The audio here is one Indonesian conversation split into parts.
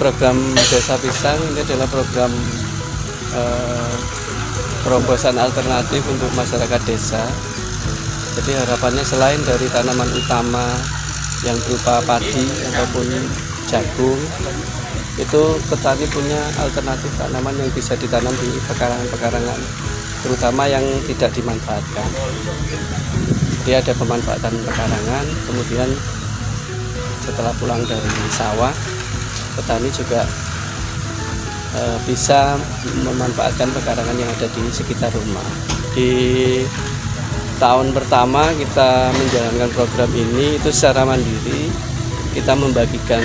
program Desa Pisang ini adalah program terobosan alternatif untuk masyarakat desa. Jadi harapannya selain dari tanaman utama yang berupa padi ataupun jagung, itu petani punya alternatif tanaman yang bisa ditanam di pekarangan-pekarangan, terutama yang tidak dimanfaatkan. Jadi ada pemanfaatan pekarangan, kemudian setelah pulang dari sawah, petani juga bisa memanfaatkan pekarangan yang ada di sekitar rumah. Di tahun pertama kita menjalankan program ini itu secara mandiri, kita membagikan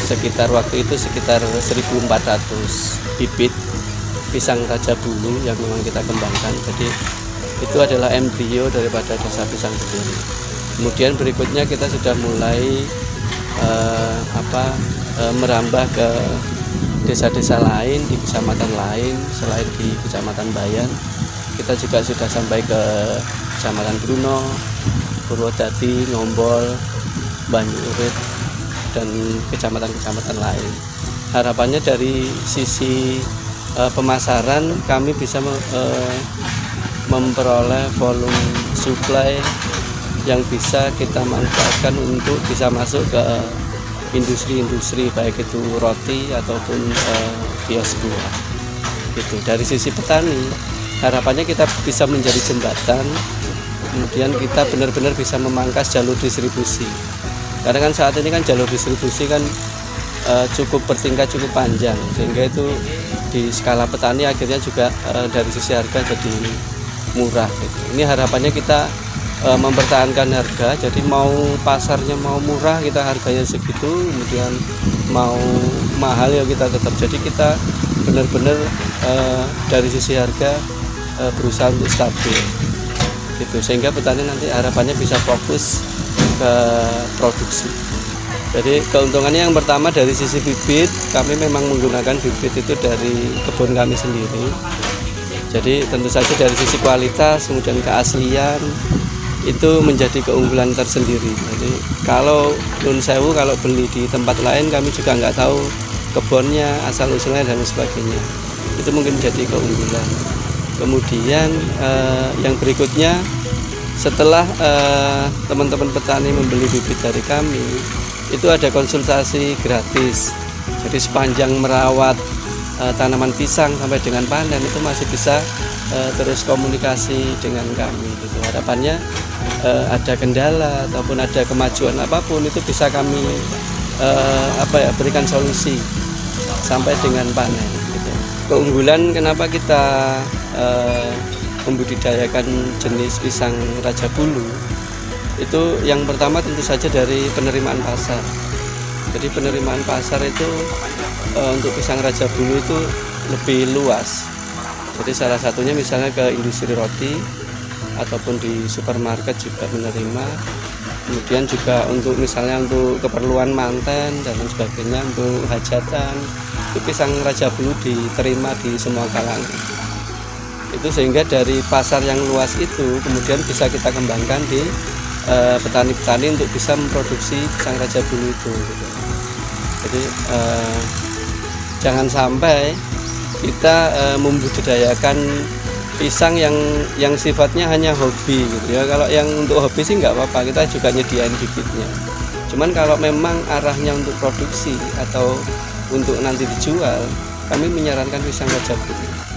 sekitar waktu itu sekitar 1.400 bibit pisang Raja Bulu yang memang kita kembangkan. Jadi itu adalah embrio daripada Desa Pisang sendiri. Kemudian berikutnya kita sudah mulai merambah ke desa-desa lain di kecamatan lain selain di Kecamatan Bayan. Kita juga sudah sampai ke Kecamatan Bruno, Purwodadi, Ngombol, Banyurit, dan kecamatan-kecamatan lain. Harapannya dari sisi pemasaran kami bisa memperoleh volume supply yang bisa kita manfaatkan untuk bisa masuk ke industri-industri, baik itu roti ataupun kios buah. Gitu. Dari sisi petani, harapannya kita bisa menjadi jembatan, kemudian kita benar-benar bisa memangkas jalur distribusi. Karena kan saat ini kan jalur distribusi kan cukup bertingkat cukup panjang, sehingga itu di skala petani akhirnya juga dari sisi harga jadi murah. Gitu. Ini harapannya kita mempertahankan harga, jadi mau pasarnya mau murah kita harganya segitu, kemudian mau mahal ya kita tetap. Jadi kita benar-benar dari sisi harga berusaha untuk stabil gitu, sehingga petani nanti harapannya bisa fokus ke produksi. Jadi keuntungannya yang pertama dari sisi bibit, kami memang menggunakan bibit itu dari kebun kami sendiri. Jadi tentu saja dari sisi kualitas kemudian keaslian itu menjadi keunggulan tersendiri. Jadi kalau nun sewu kalau beli di tempat lain kami juga nggak tahu kebunnya, asal usulnya dan sebagainya. Itu mungkin jadi keunggulan. Kemudian yang berikutnya, setelah teman-teman petani membeli bibit dari kami, itu ada konsultasi gratis. Jadi sepanjang merawat tanaman pisang sampai dengan panen itu masih bisa terus komunikasi dengan kami. Gitu. Harapannya ada kendala ataupun ada kemajuan apapun itu bisa kami berikan solusi sampai dengan panen. Gitu. Keunggulan kenapa kita membudidayakan jenis pisang Raja Bulu itu yang pertama tentu saja dari penerimaan pasar. Jadi penerimaan pasar itu untuk pisang Raja Bulu itu lebih luas. Jadi salah satunya misalnya ke industri roti ataupun di supermarket juga menerima. Kemudian juga untuk misalnya untuk keperluan manten dan sebagainya, untuk hajatan, itu pisang Raja Bulu diterima di semua kalangan. Itu sehingga dari pasar yang luas itu kemudian bisa kita kembangkan di petani-petani untuk bisa memproduksi pisang Raja Bulu itu. Gitu. Jadi jangan sampai kita membudidayakan pisang yang sifatnya hanya hobi gitu ya. Kalau yang untuk hobi sih nggak apa-apa, kita juga nyediain bibitnya. Cuman kalau memang arahnya untuk produksi atau untuk nanti dijual, kami menyarankan pisang Raja Bulu.